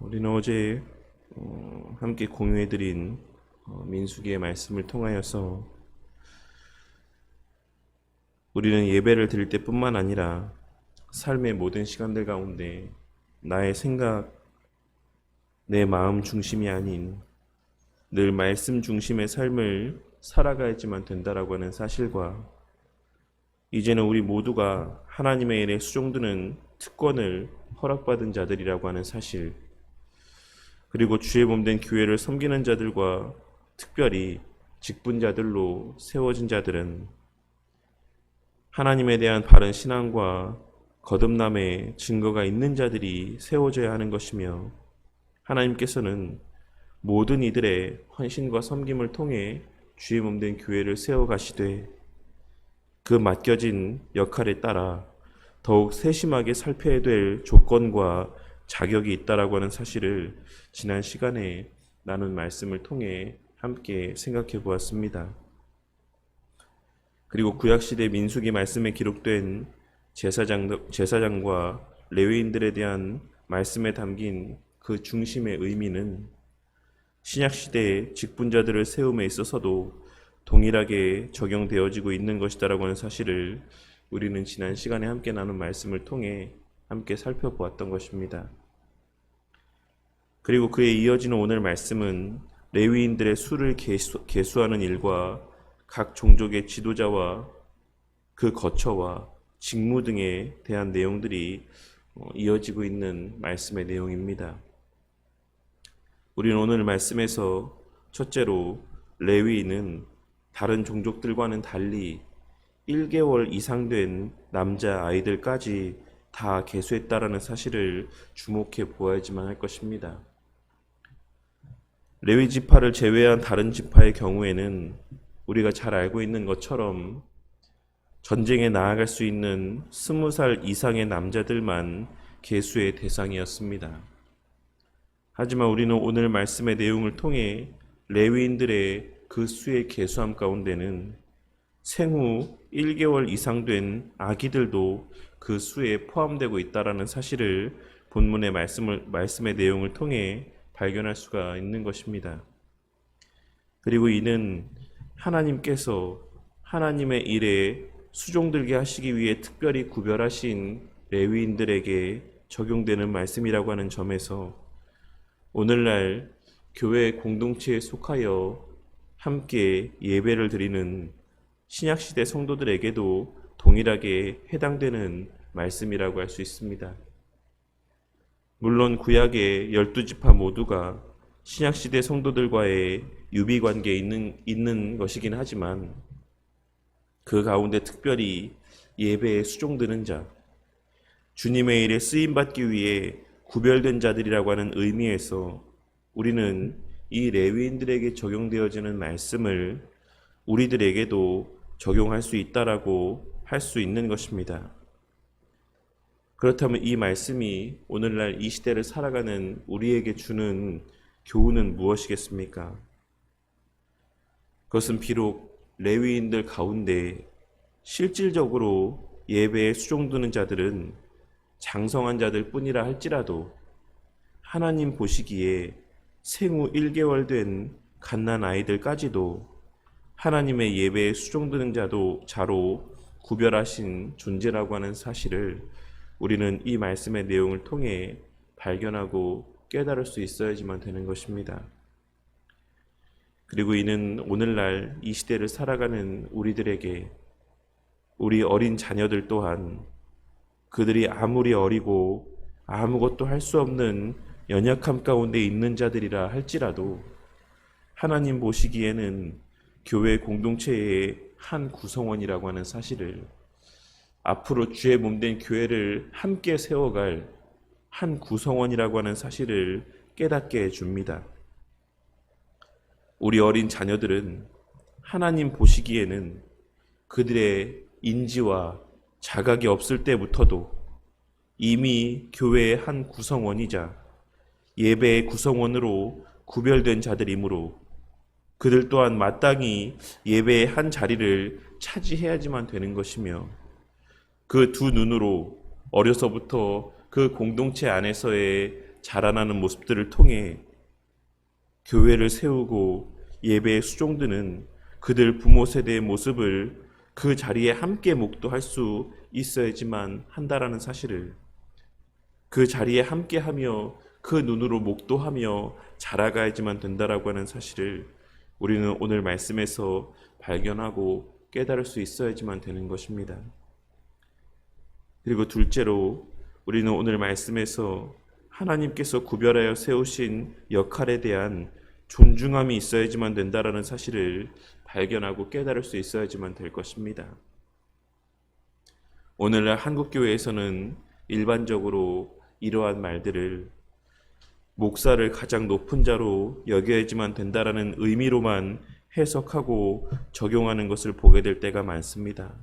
우리는 어제 함께 공유해드린 민수기의 말씀을 통하여서 우리는 예배를 드릴 때뿐만 아니라 삶의 모든 시간들 가운데 나의 생각, 내 마음 중심이 아닌 늘 말씀 중심의 삶을 살아가야지만 된다라고 하는 사실과, 이제는 우리 모두가 하나님의 일에 수종드는 특권을 허락받은 자들이라고 하는 사실, 그리고 주의 몸된 교회를 섬기는 자들과 특별히 직분자들로 세워진 자들은 하나님에 대한 바른 신앙과 거듭남의 증거가 있는 자들이 세워져야 하는 것이며, 하나님께서는 모든 이들의 헌신과 섬김을 통해 주의 몸된 교회를 세워가시되, 그 맡겨진 역할에 따라 더욱 세심하게 살펴야 될 조건과 자격이 있다라고 하는 사실을 지난 시간에 나눈 말씀을 통해 함께 생각해 보았습니다. 그리고 구약시대 민수기 말씀에 기록된 제사장과 레위인들에 대한 말씀에 담긴 그 중심의 의미는 신약시대의 직분자들을 세움에 있어서도 동일하게 적용되어지고 있는 것이다라고 하는 사실을 우리는 지난 시간에 함께 나눈 말씀을 통해 함께 살펴보았던 것입니다. 그리고 그에 이어지는 오늘 말씀은 레위인들의 수를 계수하는 일과 각 종족의 지도자와 그 거처와 직무 등에 대한 내용들이 이어지고 있는 말씀의 내용입니다. 우리는 오늘 말씀에서 첫째로 레위인은 다른 종족들과는 달리 1개월 이상 된 남자 아이들까지 다 계수했다라는 사실을 주목해 보아야지만 할 것입니다. 레위 지파를 제외한 다른 지파의 경우에는 우리가 잘 알고 있는 것처럼 전쟁에 나아갈 수 있는 20살 이상의 남자들만 계수의 대상이었습니다. 하지만 우리는 오늘 말씀의 내용을 통해 레위인들의 그 수의 계수함 가운데는 생후 1개월 이상 된 아기들도 그 수에 포함되고 있다라는 사실을 본문의 말씀의 내용을 통해 발견할 수가 있는 것입니다. 그리고 이는 하나님께서 하나님의 일에 수종들게 하시기 위해 특별히 구별하신 레위인들에게 적용되는 말씀이라고 하는 점에서 오늘날 교회 공동체에 속하여 함께 예배를 드리는 신약시대 성도들에게도 동일하게 해당되는 말씀이라고 할 수 있습니다. 물론 구약의 12지파 모두가 신약시대 성도들과의 유비관계에 있는 것이긴 하지만, 그 가운데 특별히 예배에 수종드는 자, 주님의 일에 쓰임받기 위해 구별된 자들이라고 하는 의미에서 우리는 이 레위인들에게 적용되어지는 말씀을 우리들에게도 적용할 수 있다라고 할 수 있는 것입니다. 그렇다면 이 말씀이 오늘날 이 시대를 살아가는 우리에게 주는 교훈은 무엇이겠습니까? 그것은 비록 레위인들 가운데 실질적으로 예배에 수종드는 자들은 장성한 자들 뿐이라 할지라도, 하나님 보시기에 생후 1개월 된 갓난 아이들까지도 하나님의 예배에 수종드는 자로 구별하신 존재라고 하는 사실을 우리는 이 말씀의 내용을 통해 발견하고 깨달을 수 있어야지만 되는 것입니다. 그리고 이는 오늘날 이 시대를 살아가는 우리들에게, 우리 어린 자녀들 또한 그들이 아무리 어리고 아무것도 할 수 없는 연약함 가운데 있는 자들이라 할지라도 하나님 보시기에는 교회 공동체의 한 구성원이라고 하는 사실을, 앞으로 주의 몸된 교회를 함께 세워갈 한 구성원이라고 하는 사실을 깨닫게 해줍니다. 우리 어린 자녀들은 하나님 보시기에는 그들의 인지와 자각이 없을 때부터도 이미 교회의 한 구성원이자 예배의 구성원으로 구별된 자들이므로 그들 또한 마땅히 예배의 한 자리를 차지해야지만 되는 것이며, 그 두 눈으로 어려서부터 그 공동체 안에서의 자라나는 모습들을 통해 교회를 세우고 예배에 수종드는 그들 부모 세대의 모습을 그 자리에 함께 목도할 수 있어야지만 한다라는 사실을, 그 자리에 함께하며 그 눈으로 목도하며 자라가야지만 된다라고 하는 사실을 우리는 오늘 말씀에서 발견하고 깨달을 수 있어야지만 되는 것입니다. 그리고 둘째로 우리는 오늘 말씀에서 하나님께서 구별하여 세우신 역할에 대한 존중함이 있어야지만 된다라는 사실을 발견하고 깨달을 수 있어야지만 될 것입니다. 오늘날 한국교회에서는 일반적으로 이러한 말들을 목사를 가장 높은 자로 여겨야지만 된다라는 의미로만 해석하고 적용하는 것을 보게 될 때가 많습니다.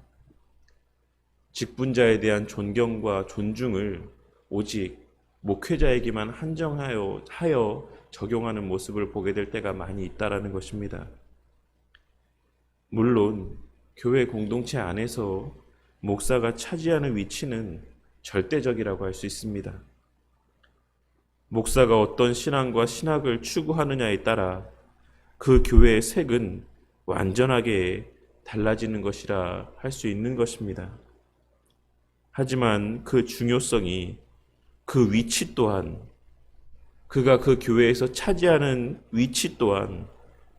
직분자에 대한 존경과 존중을 오직 목회자에게만 한정하여 적용하는 모습을 보게 될 때가 많이 있다라는 것입니다. 물론 교회 공동체 안에서 목사가 차지하는 위치는 절대적이라고 할 수 있습니다. 목사가 어떤 신앙과 신학을 추구하느냐에 따라 그 교회의 색은 완전하게 달라지는 것이라 할 수 있는 것입니다. 하지만 그 중요성이, 그 위치 또한, 그가 그 교회에서 차지하는 위치 또한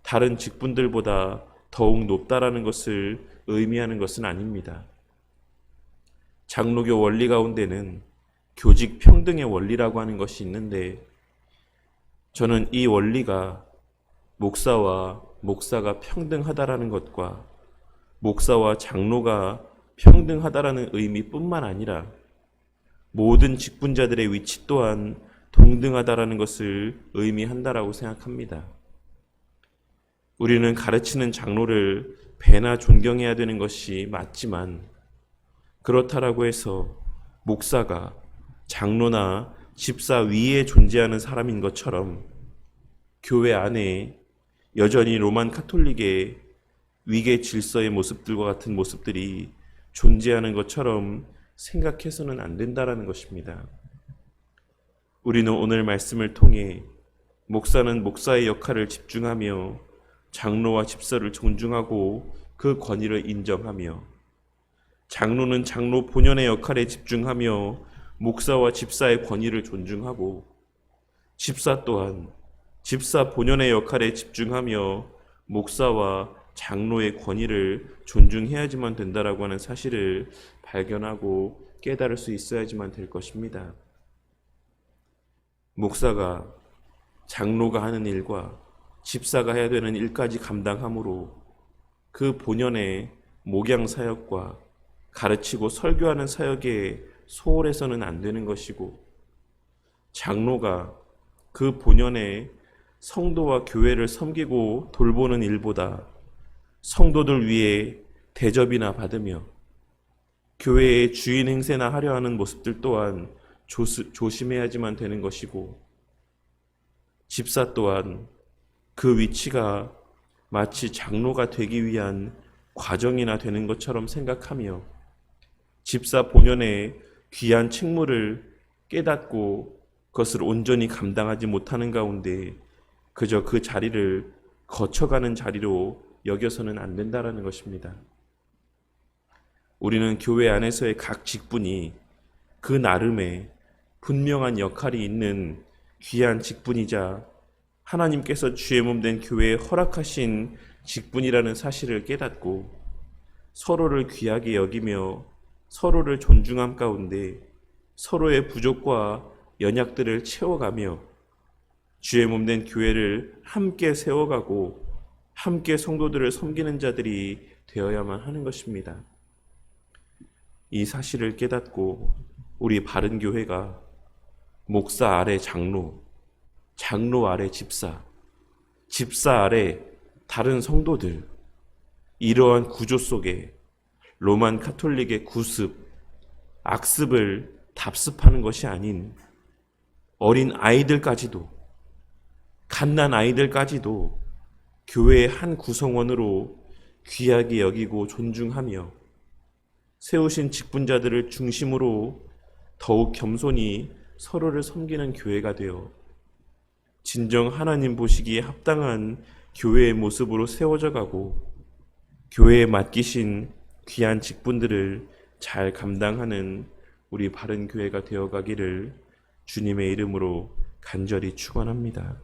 다른 직분들보다 더욱 높다라는 것을 의미하는 것은 아닙니다. 장로교 원리 가운데는 교직 평등의 원리라고 하는 것이 있는데, 저는 이 원리가 목사가 평등하다라는 것과 목사와 장로가 평등하다라는 의미뿐만 아니라 모든 직분자들의 위치 또한 동등하다라는 것을 의미한다라고 생각합니다. 우리는 가르치는 장로를 배나 존경해야 되는 것이 맞지만, 그렇다라고 해서 목사가 장로나 집사 위에 존재하는 사람인 것처럼 교회 안에 여전히 로만 카톨릭의 위계 질서의 모습들과 같은 모습들이 존재하는 것처럼 생각해서는 안 된다라는 것입니다. 우리는 오늘 말씀을 통해 목사는 목사의 역할을 집중하며 장로와 집사를 존중하고 그 권위를 인정하며, 장로는 장로 본연의 역할에 집중하며 목사와 집사의 권위를 존중하고, 집사 또한 집사 본연의 역할에 집중하며 목사와 장로의 권위를 존중해야지만 된다라고 하는 사실을 발견하고 깨달을 수 있어야지만 될 것입니다. 목사가 장로가 하는 일과 집사가 해야 되는 일까지 감당함으로 그 본연의 목양 사역과 가르치고 설교하는 사역에 소홀해서는 안 되는 것이고, 장로가 그 본연의 성도와 교회를 섬기고 돌보는 일보다 성도들 위해 대접이나 받으며 교회의 주인 행세나 하려 하는 모습들 또한 조심해야지만 되는 것이고, 집사 또한 그 위치가 마치 장로가 되기 위한 과정이나 되는 것처럼 생각하며 집사 본연의 귀한 책무를 깨닫고 그것을 온전히 감당하지 못하는 가운데 그저 그 자리를 거쳐가는 자리로 여겨서는 안 된다라는 것입니다. 우리는 교회 안에서의 각 직분이 그 나름의 분명한 역할이 있는 귀한 직분이자 하나님께서 주의 몸 된 교회에 허락하신 직분이라는 사실을 깨닫고 서로를 귀하게 여기며 서로를 존중함 가운데 서로의 부족과 연약들을 채워가며 주의 몸 된 교회를 함께 세워가고 함께 성도들을 섬기는 자들이 되어야만 하는 것입니다. 이 사실을 깨닫고 우리 바른 교회가 목사 아래 장로, 장로 아래 집사, 집사 아래 다른 성도들, 이러한 구조 속에 로만 카톨릭의 구습, 악습을 답습하는 것이 아닌 어린 아이들까지도, 갓난 아이들까지도 교회의 한 구성원으로 귀하게 여기고 존중하며 세우신 직분자들을 중심으로 더욱 겸손히 서로를 섬기는 교회가 되어 진정 하나님 보시기에 합당한 교회의 모습으로 세워져 가고 교회에 맡기신 귀한 직분들을 잘 감당하는 우리 바른 교회가 되어 가기를 주님의 이름으로 간절히 축원합니다.